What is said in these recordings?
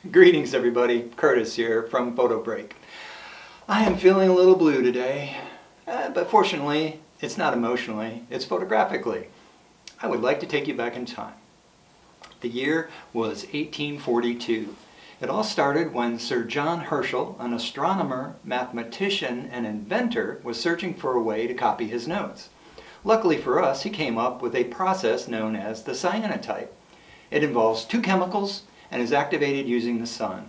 Greetings everybody, Curtis here from Photobrake. I am feeling a little blue today, but fortunately it's not emotionally, it's photographically. I would like to take you back in time. The year was 1842. It all started when Sir John Herschel, an astronomer, mathematician, and inventor, was searching for a way to copy his notes. Luckily for us, he came up with a process known as the cyanotype. It involves two chemicals and is activated using the sun.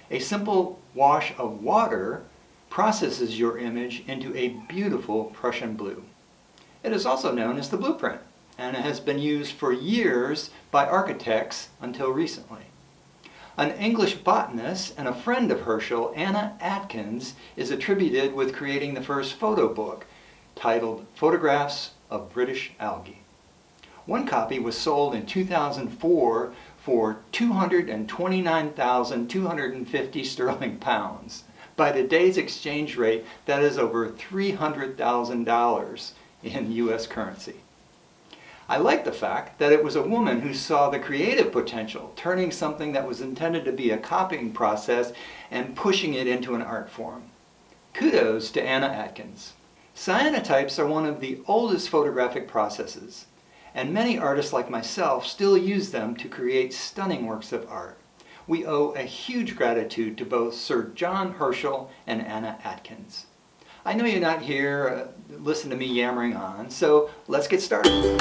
A simple wash of water processes your image into a beautiful Prussian blue. It is also known as the blueprint, and it has been used for years by architects until recently. An English botanist and a friend of Herschel, Anna Atkins, is attributed with creating the first photo book titled Photographs of British Algae. One copy was sold in 2004 for 229,250 sterling pounds. By today's exchange rate, that is over $300,000 in US currency. I like the fact that it was a woman who saw the creative potential, turning something that was intended to be a copying process and pushing it into an art form. Kudos to Anna Atkins. Cyanotypes are one of the oldest photographic processes, and many artists like myself still use them to create stunning works of art. We owe a huge gratitude to both Sir John Herschel and Anna Atkins. I know you're not here listen to me yammering on, so let's get started.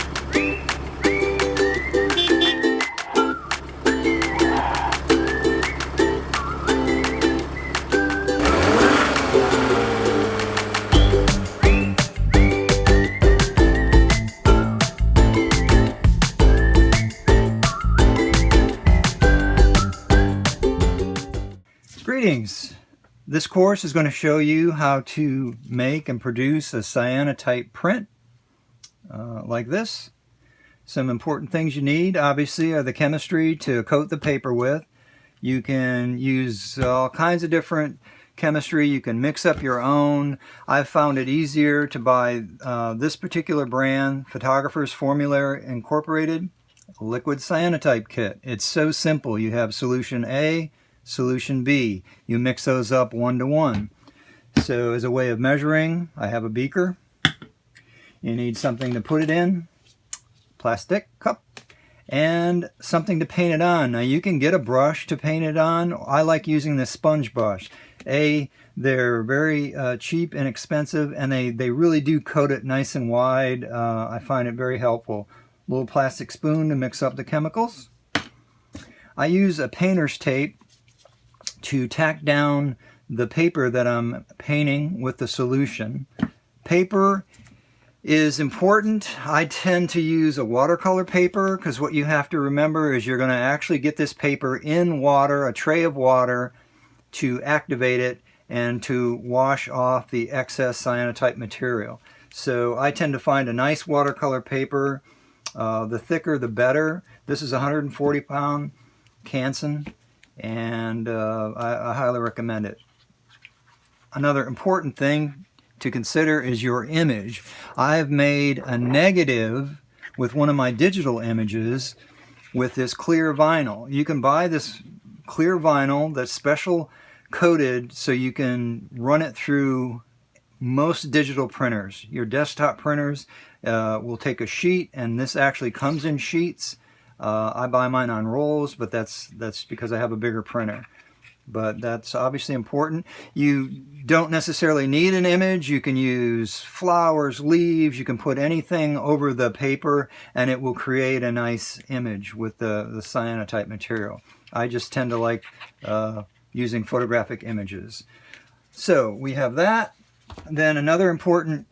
Greetings! This course is going to show you how to make and produce a cyanotype print like this. Some important things you need obviously are the chemistry to coat the paper with. You can use all kinds of different chemistry. You can mix up your own. I've found it easier to buy this particular brand, Photographer's Formula Incorporated Liquid Cyanotype Kit. It's so simple. You have solution A, solution B. You mix those up 1 to 1. So as a way of measuring, I have a beaker. You need something to put it in, plastic cup, and something to paint it on. Now you can get a brush to paint it on. I like using this sponge brush. They're very cheap and expensive, and they really do coat it nice and wide. I find it very helpful. A little plastic spoon to mix up the chemicals. I use a painter's tape to tack down the paper that I'm painting with the solution. Paper is important. I tend to use a watercolor paper because what you have to remember is you're going to actually get this paper in water, a tray of water, to activate it and to wash off the excess cyanotype material. So I tend to find a nice watercolor paper. The thicker the better. This is a 140-pound Canson, and I highly recommend it. Another important thing to consider is your image. I've made a negative with one of my digital images with this clear vinyl. You can buy this clear vinyl that's special coated so you can run it through most digital printers. Your desktop printers will take a sheet, and this actually comes in sheets. I buy mine on rolls, but that's because I have a bigger printer. But that's obviously important. You don't necessarily need an image. You can use flowers, leaves. You can put anything over the paper, and it will create a nice image with the cyanotype material. I just tend to like using photographic images. So we have that. Then another important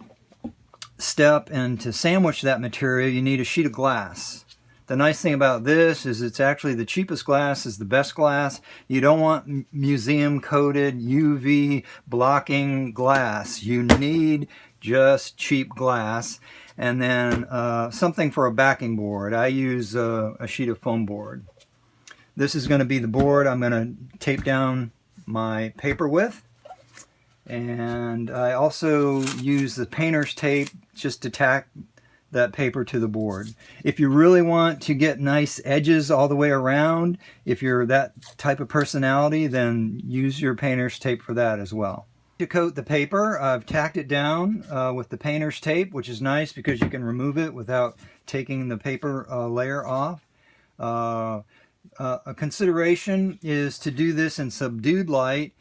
step, and to sandwich that material, you need a sheet of glass. The nice thing about this is it's actually the cheapest glass is the best glass. You don't want museum coated UV blocking glass. You need just cheap glass. And then something for a backing board. I use a sheet of foam board. This is going to be the board I'm going to tape down my paper with. And I also use the painter's tape just to tack that paper to the board. If you really want to get nice edges all the way around, if you're that type of personality, then use your painter's tape for that as well. To coat the paper, I've tacked it down with the painter's tape, which is nice because you can remove it without taking the paper layer off. A consideration is to do this in subdued light.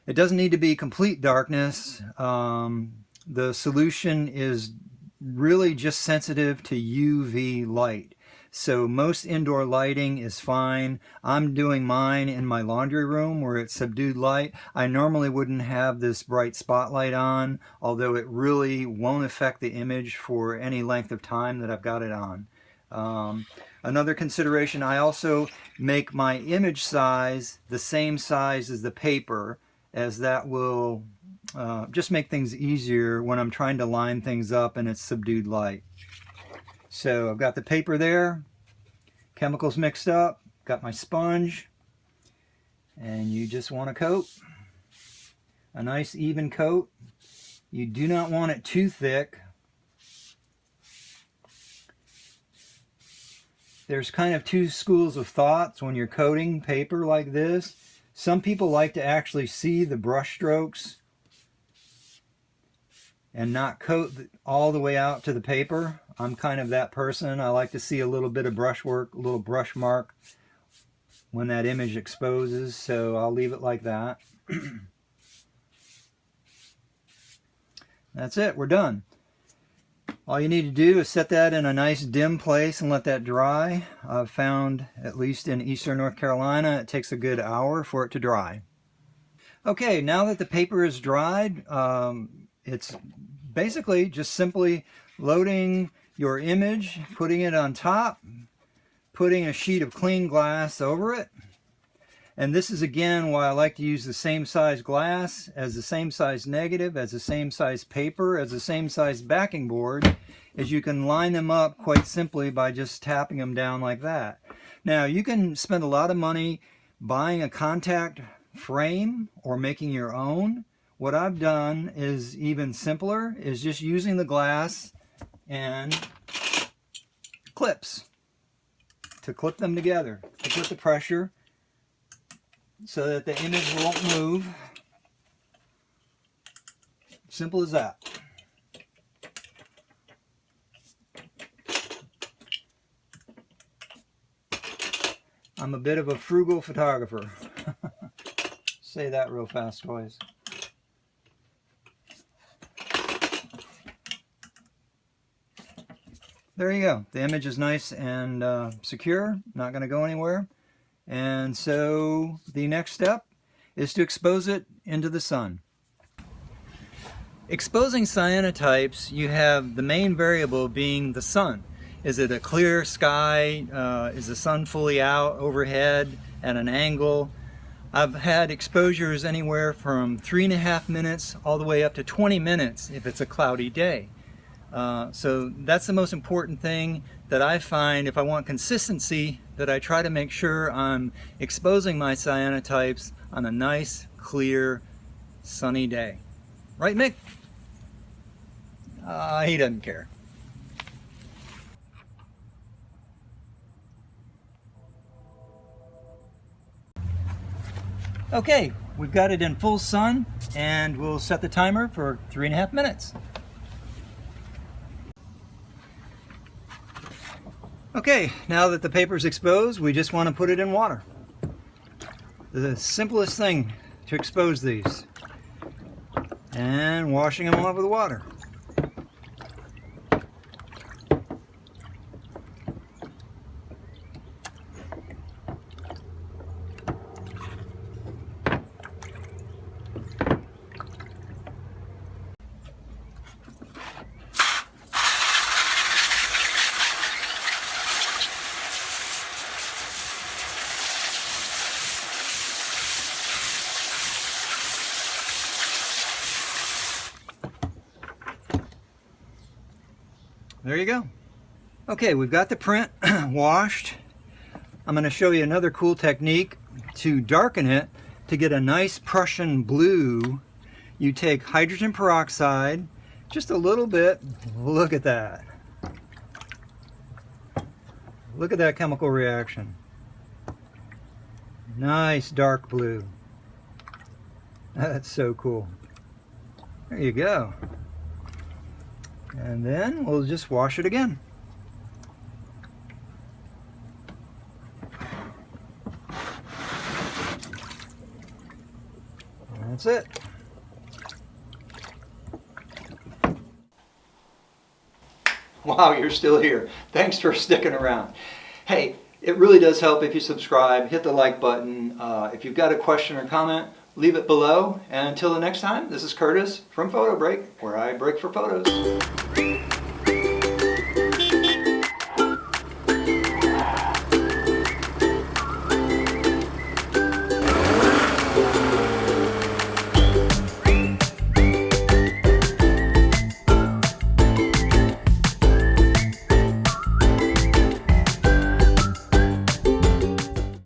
It doesn't need to be complete darkness. The solution is really just sensitive to UV light. So most indoor lighting is fine. I'm doing mine in my laundry room where it's subdued light. I normally wouldn't have this bright spotlight on, although it really won't affect the image for any length of time that I've got it on. Another consideration, I also make my image size the same size as the paper, as that will just make things easier when I'm trying to line things up and it's subdued light. So I've got the paper there, chemicals mixed up, got my sponge, and you just want to coat. A nice even coat. You do not want it too thick. There's kind of two schools of thoughts when you're coating paper like this. Some people like to actually see the brush strokes and not coat all the way out to the paper. I'm kind of that person. I like to see a little bit of brushwork, a little brush mark when that image exposes, so I'll leave it like that. That's it, we're done. All you need to do is set that in a nice dim place and let that dry. I've found, at least in eastern North Carolina, it takes a good hour for it to dry. Okay, now that the paper is dried, it's basically just simply loading your image, putting it on top, putting a sheet of clean glass over it. And this is again why I like to use the same size glass as the same size negative, as the same size paper, as the same size backing board, as you can line them up quite simply by just tapping them down like that. Now you can spend a lot of money buying a contact frame or making your own. What I've done is even simpler, is just using the glass and clips to clip them together, to put the pressure so that the image won't move. Simple as that. I'm a bit of a frugal photographer. Say that real fast, boys. There you go. The image is nice and secure, not going to go anywhere. And so the next step is to expose it into the sun. Exposing cyanotypes, you have the main variable being the sun. Is it a clear sky? Is the sun fully out overhead at an angle? I've had exposures anywhere from 3.5 minutes all the way up to 20 minutes if it's a cloudy day. So that's the most important thing that I find if I want consistency, that I try to make sure I'm exposing my cyanotypes on a nice, clear, sunny day. Right, Mick? He doesn't care. Okay, we've got it in full sun, and we'll set the timer for 3.5 minutes. Okay, now that the paper's exposed, we just want to put it in water. The simplest thing to expose these. And washing them off with water. There you go. Okay, we've got the print washed. I'm going to show you another cool technique to darken it. To get a nice Prussian blue, you take hydrogen peroxide, just a little bit. Look at that. Look at that chemical reaction. Nice dark blue. That's so cool. There you go. And then we'll just wash it again. That's it. Wow, you're still here. Thanks for sticking around. Hey, it really does help if you subscribe, hit the like button. If you've got a question or comment, leave it below. And until the next time, this is Curtis from Photobrake, where I break for photos.